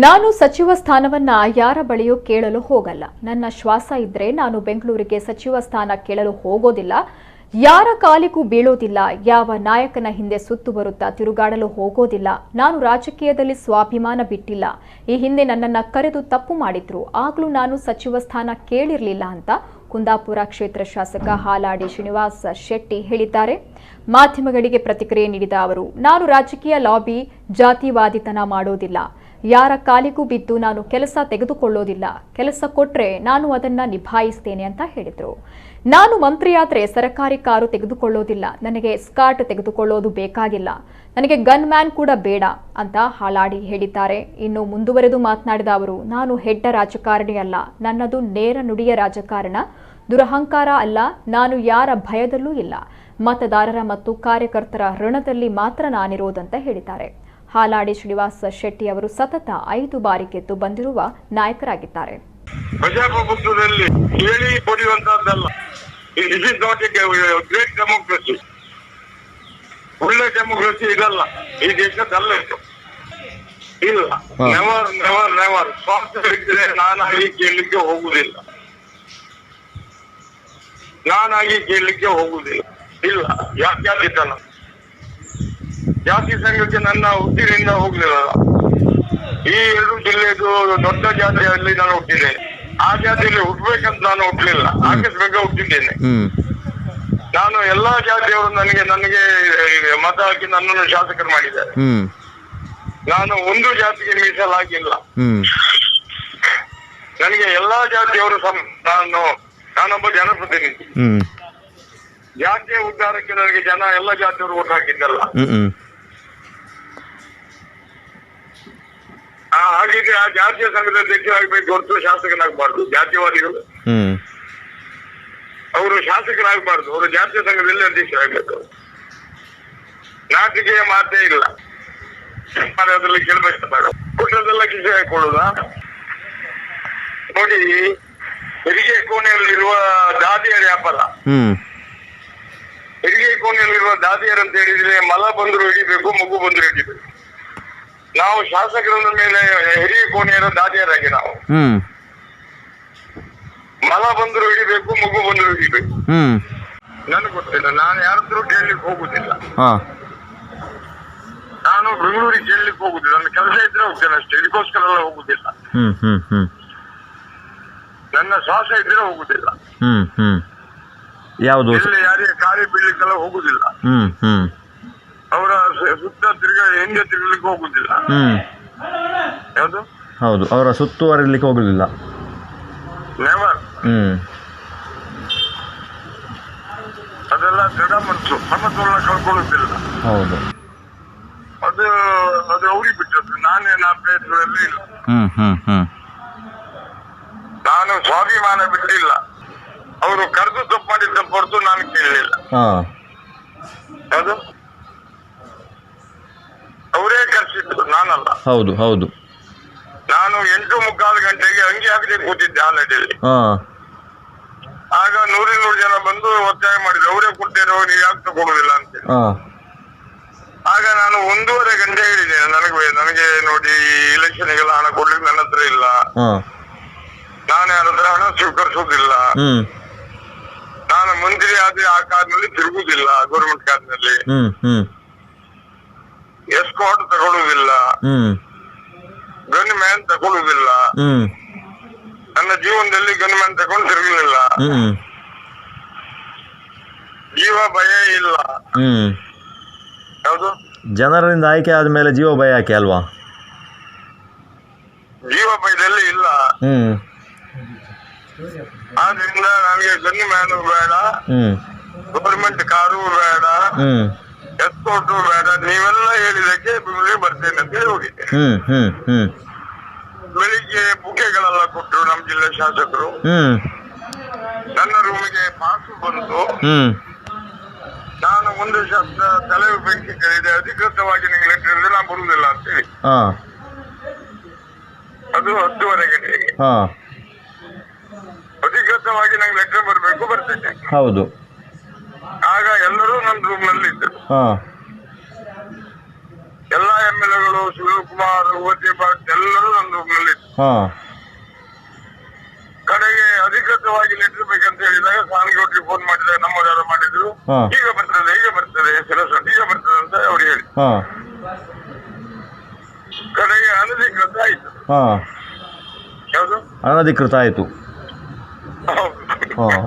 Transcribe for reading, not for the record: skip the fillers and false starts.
ನಾನು ಸಚಿವ ಸ್ಥಾನವನ್ನ ಯಾರ ಬಳಿಯೂ ಕೇಳಲು ಹೋಗಲ್ಲ. ನನ್ನ ಶ್ವಾಸ ಇದ್ರೆ ನಾನು ಬೆಂಗಳೂರಿಗೆ ಸಚಿವ ಸ್ಥಾನ ಕೇಳಲು ಹೋಗೋದಿಲ್ಲ. ಯಾರ ಕಾಲಿಗೂ ಬೀಳೋದಿಲ್ಲ. ಯಾವ ನಾಯಕನ ಹಿಂದೆ ಸುತ್ತು ಬರುತ್ತಾ ತಿರುಗಾಡಲು ಹೋಗೋದಿಲ್ಲ. ನಾನು ರಾಜಕೀಯದಲ್ಲಿ ಸ್ವಾಭಿಮಾನ ಬಿಟ್ಟಿಲ್ಲ. ಈ ಹಿಂದೆ ನನ್ನನ್ನ ಕರೆದು ತಪ್ಪು ಮಾಡಿದ್ರು, ಆಗ್ಲೂ ನಾನು ಸಚಿವ ಸ್ಥಾನ ಕೇಳಿರಲಿಲ್ಲ ಅಂತ ಕುಂದಾಪುರ ಕ್ಷೇತ್ರ ಶಾಸಕ ಹಾಲಾಡಿ ಶ್ರೀನಿವಾಸ್ ಶೆಟ್ಟಿ ಹೇಳಿದ್ದಾರೆ. ಮಾಧ್ಯಮಗಳಿಗೆ ಪ್ರತಿಕ್ರಿಯೆ ನೀಡಿದ ಅವರು, ನಾನು ರಾಜಕೀಯ ಲಾಬಿ ಜಾತಿವಾದಿತನ ಮಾಡೋದಿಲ್ಲ. ಯಾರ ಕಾಲಿಗೂ ಬಿದ್ದು ನಾನು ಕೆಲಸ ತೆಗೆದುಕೊಳ್ಳೋದಿಲ್ಲ. ಕೆಲಸ ಕೊಟ್ರೆ ನಾನು ಅದನ್ನ ನಿಭಾಯಿಸ್ತೇನೆ ಅಂತ ಹೇಳಿದ್ರು. ನಾನು ಮಂತ್ರಿಯಾದ್ರೆ ಸರ್ಕಾರಿ ಕಾರು ತೆಗೆದುಕೊಳ್ಳೋದಿಲ್ಲ. ನನಗೆ ಎಸ್ಕಾರ್ಟ್ ತೆಗೆದುಕೊಳ್ಳೋದು ಬೇಕಾಗಿಲ್ಲ. ನನಗೆ ಗನ್ ಮ್ಯಾನ್ ಕೂಡ ಬೇಡ ಅಂತ ಹಾಲಾಡಿ ಹೇಳಿದ್ದಾರೆ. ಇನ್ನು ಮುಂದುವರೆದು ಮಾತನಾಡಿದ ಅವರು, ನಾನು ಹೆಡ್ಡ ರಾಜಕಾರಣಿ ಅಲ್ಲ. ನನ್ನದು ನೇರ ನುಡಿಯ ರಾಜಕಾರಣ, ದುರಹಂಕಾರ ಅಲ್ಲ. ನಾನು ಯಾರ ಭಯದಲ್ಲೂ ಇಲ್ಲ. ಮತದಾರರ ಮತ್ತು ಕಾರ್ಯಕರ್ತರ ಋಣದಲ್ಲಿ ಮಾತ್ರ ನಾನಿರೋದಂತ ಹೇಳಿದ್ದಾರೆ. ಹಾಲಾಡಿ ಶ್ರೀನಿವಾಸ್ ಶೆಟ್ಟಿ ಅವರು ಸತತ 5 ಬಾರಿ ಗೆದ್ದು ಬಂದಿರುವ ನಾಯಕರಾಗಿದ್ದಾರೆ. ಪ್ರಜಾಪ್ರಭುತ್ವದಲ್ಲಿ ಹೇಳಿ ಕೊಡುವಂತಹದ್ದಲ್ಲ. It is not a great democracy. ಒಳ್ಳೆ ಡೆಮೋಕ್ರಸಿ ಇದಲ್ಲ, ಈ ದೇಶದಲ್ಲ ಇಲ್ಲ. ನೆವರ್ ನೆವರ್ ನೆವರ್ ಸ್ವಾರ್ಥ ಇದ್ದರೆ ನಾನಾಗಿ ಕೇಳಲಿಕ್ಕೆ ಹೋಗುವುದಿಲ್ಲ. ಇಲ್ಲ. ಜಾತಿತನ, ಜಾತಿ ಸಂಘಕ್ಕೆ ನನ್ನ ಹುಟ್ಟಿನಿಂದ ಹೋಗ್ಲಿಲ್ಲ. ಈ 2 ಜಿಲ್ಲೆದು ದೊಡ್ಡ ಜಾತಿಯಲ್ಲಿ ನಾನು ಹುಟ್ಟಿದ್ದೇನೆ. ಆ ಜಾತಿಯಲ್ಲಿ ಹುಟ್ಟಬೇಕಂತ ನಾನು ಹುಟ್ಟಲಿಲ್ಲ, ಆಕಸ್ಮಿಕ ಹುಟ್ಟಿದ್ದೇನೆ. ನಾನು ಎಲ್ಲಾ ಜಾತಿಯವರು ನನಗೆ ಮತ ಹಾಕಿ ನನ್ನನ್ನು ಶಾಸಕರು ಮಾಡಿದ್ದಾರೆ. ನಾನು ಒಂದು ಜಾತಿಗೆ ಮೀಸಲಾಗಿಲ್ಲ. ನನಗೆ ಎಲ್ಲಾ ಜಾತಿಯವರು ನಾನೊಬ್ಬ ಜನಪ್ರತಿನಿಧಿ. ಜಾತಿಯ ಉದ್ಧಾರಕ್ಕೆ ನನಗೆ ಎಲ್ಲ ಜಾತಿಯವರು ಓಟ್ ಹಾಕಿದ್ದಲ್ಲ. ಹಾಗಿದ್ರೆ ಆ ಜಾತಿಯ ಸಂಘದ ಅಧ್ಯಕ್ಷರಾಗಬೇಕು ಹೊರತು ಶಾಸಕನಾಗಬಾರ್ದು. ಜಾತಿವಾದಿಗಳು ಅವರು ಶಾಸಕರಾಗಬಾರ್ದು, ಅವರು ಜಾತಿಯ ಸಂಘದಲ್ಲಿ ಅಧ್ಯಕ್ಷರಾಗಬೇಕು. ನಾಟಿಕೆಯ ಮಾತೇ ಇಲ್ಲ. ಅದರಲ್ಲಿ ಕೇಳಬೇಕು ಬೇಡ. ಕುಟದೆಲ್ಲ ಕಿಸೆ ಹಾಕೊಳ್ಳುದ ನೋಡಿ. ಹೆರಿಗೆ ಕೋಣೆಯಲ್ಲಿರುವ ದಾದಿಯರ ವ್ಯಾಪಾರ. ಹೆರಿಗೆ ಕೋಣೆಯಲ್ಲಿರುವ ದಾದಿಯರು ಅಂತ ಹೇಳಿದ್ರೆ ಮಲ ಬಂದ್ರು ಹಿಡಿಬೇಕು, ಮಗು ಬಂದ್ರು ಹಿಡಿಬೇಕು. ನಾವು ಶಾಸಕರ ಮೇಲೆ ಹೆರಿಗೆ ಕೋಣೆಯರ ದಾದಿಯರಾಗಿ ನಾವು ಮಲ ಬಂದ್ರು ಹಿಡಿಬೇಕು, ಮಗು ಬಂದ್ರು ಹಿಡಿಬೇಕು. ನನಗೆ ಗೊತ್ತಿಲ್ಲ, ನಾನು ಯಾರತ್ರ ಕೇಳಲಿಕ್ಕೆ ಹೋಗುದಿಲ್ಲ. ನಾನು ಬೆಂಗಳೂರಿಗೆ ಕೇಳಲಿಕ್ಕೆ ಹೋಗುದಿಲ್ಲ. ನನ್ನ ಕೆಲಸ ಇದ್ರೆ ಹೋಗ್ತೇನೆ ಅಷ್ಟೇ, ಇದಕ್ಕೋಸ್ಕರ ಎಲ್ಲ ಹೋಗುದಿಲ್ಲ. ನನ್ನ ಶ್ವಾಸ ಇದ್ರೆ ಹೋಗುದಿಲ್ಲ. ಯಾವುದು ಯಾರಿಗೆ ಕಾರ್ಯ ಬೀಳ್ಲಿಕ್ಕೆಲ್ಲ ಹೋಗುದಿಲ್ಲ. ಅವರ ಸುತ್ತ ಹಿಂದೆ ತಿರುಗಲಿಕ್ಕೆ ಹೋಗುದಿಲ್ಲ. ಯಾವುದು ಹೌದು, ಅವರ ಸುತ್ತುವರಿಲಿಕ್ಕೆ ಹೋಗುದಿಲ್ಲ. ನೆವರ್. ಅದೆಲ್ಲ ದೃಢ ಮನಸ್ಸು, ಸಮತೋಲನ ಕಳ್ಕೊಳ್ಳುತ್ತಿಲ್ಲ. ಹೌದು, ಅದು ಅವ್ರಿಗೆ ಬಿಟ್ಟದ್ದು. ನಾನೇನು ಆ ಪ್ರಯತ್ನದಲ್ಲಿ ಇಲ್ಲ. ನಾನು ಸ್ವಾಭಿಮಾನ ಬಿಟ್ಟಿಲ್ಲ. ಅವರು ಕರೆದು ತಪ್ಪು ಮಾಡಿದ್ದ ಹೊರತು ನಾನು ಕೇಳಲಿಲ್ಲ. ಅದು ಅವರೇ ಕರೆಸಿದ್ದು, ನಾನಲ್ಲ. ಹೌದು ಹೌದು. ನಾನು 8:15 ಗಂಟೆಗೆ ಅಂಗಿ ಹಾಕದೆ ಕೂತಿದ್ದೆ ಹಾಲಡಿಯಲ್ಲಿ. ಆಗ 100 ಜನ ಬಂದು ಒತ್ತಾಯ ಮಾಡಿದ್ರು, ಅವರೇ ಕೊಡ್ತೇನೆ, ನೀವು ಯಾಕೆ ತಗೊಳ್ಳೋದಿಲ್ಲ ಅಂತೇಳಿ. ಆಗ ನಾನು 1:30 ಗಂಟೆ ಹೇಳಿದ್ದೇನೆ, ನನಗೆ ನೋಡಿ ಇಲೆಕ್ಷನ್ಗೆಲ್ಲ ಹಣ ಕೊಡ್ಲಿಕ್ಕೆ ನನ್ನ ಹತ್ರ ಇಲ್ಲ. ನಾನು ಯಾರ ಹತ್ರ ಹಣ ಸ್ವೀಕರಿಸುವುದಿಲ್ಲ. ನಾನು ಮಂತ್ರಿ ಆದ್ರೆ ಆ ಕಾರ್ನಲ್ಲಿ ತಿರುಗುದಿಲ್ಲ, ಗೌರ್ಮೆಂಟ್ ಕಾರ್ನಲ್ಲಿ. ಎಸ್ಕಾರ್ಟ್ ತಗೊಳ್ಳುವುದಿಲ್ಲ, ಗನ್ ಮ್ಯಾನ್ ತಗೊಳ್ಳುವುದಿಲ್ಲ. ನನ್ನ ಜೀವನದಲ್ಲಿ ಗನ್ ಮ್ಯಾನ್ ತಗೊಂಡು ತಿರುಗಲಿಲ್ಲ. ಜೀವ ಭಯ ಇಲ್ಲ. ಯಾವುದು ಜನರಿಂದ ಆಯ್ಕೆ ಆದ್ಮೇಲೆ ಜೀವ ಭಯ ಯಾಕೆ ಅಲ್ವಾ? ಜೀವ ಭಯದಲ್ಲಿ ಇಲ್ಲ. ಆದ್ರಿಂದ ನನಗೆ ಗನ್ ಮ್ಯಾನು ಬೇಡ, ಗೌರ್ಮೆಂಟ್ ಕಾರು ಬೇಡ, ಎಸ್ಕೋಟು ಬೇಡ. ನೀವೆಲ್ಲ ಹೇಳಿದಕ್ಕೆ ಬೆಂಗಳೂರಿಗೆ ಬರ್ತೇನೆ ಅಂತ ಹೇಳಿ ಹೋಗಿದ್ದೆ. ಬೆಳಿಗ್ಗೆ ಬುಕ್ಕೆಗಳೆಲ್ಲ ಕೊಟ್ಟರು ನಮ್ಮ ಜಿಲ್ಲೆ ಶಾಸಕರು. ನನ್ನ ರೂಮಿಗೆ ಪಾಸು ಬಂತು. ನಾನು ಒಂದು ಶಬ್ದ ತಲೆ ಬೆಂಕಿ ಕೇಳಿದೆ, ಅಧಿಕೃತವಾಗಿ ನಿಮ್ಗೆ ಲೆಟರ್ ಇದ್ರೆ ನಾನು ಬರುವುದಿಲ್ಲ ಅಂತ ಹೇಳಿ. ಅದು 10:30 ಗಂಟೆಗೆ. ಅಧಿಕೃತವಾಗಿ ನಂಗೆ ಲೆಟರ್ ಬರಬೇಕು, ಬರ್ತೇನೆ. ಹೌದು. ಆಗ ಎಲ್ಲರೂ ನನ್ನ ರೂಮ್ ನಲ್ಲಿ ಇದ್ದರು. ಎಲ್ಲ MLA ಗಳು ಶಿವಕುಮಾರ್ ಓಜೆ ಭಟ್ ಎಲ್ಲರೂ ನಂದು ಮೇಲಿತ್ತು. ಹಾಂ ಕಡೆಗೆ ಅಧಿಕೃತವಾಗಿ ಲೆಟರ್ ಬೇಕಂತ ಹೇಳಿದಾಗ ಸಾನ್ಗೌಡ್ರಿಗೆ ಫೋನ್ ಮಾಡಿದಾಗ ನಮ್ಮದಾರು ಮಾಡಿದ್ರು. ಹಾ. ಈಗ ಬರ್ತದೆ ಈಗ ಬರ್ತದೆ ಈಗ ಬರ್ತದೆ ಅಂತ ಅವ್ರು ಹೇಳಿ ಹಾಂ ಕಡೆಗೆ ಅನಧಿಕೃತ ಆಯ್ತು. ಹಾಂ ಯಾವುದು ಅನಧಿಕೃತ ಆಯಿತು. ಹೌದು. ಹಾಂ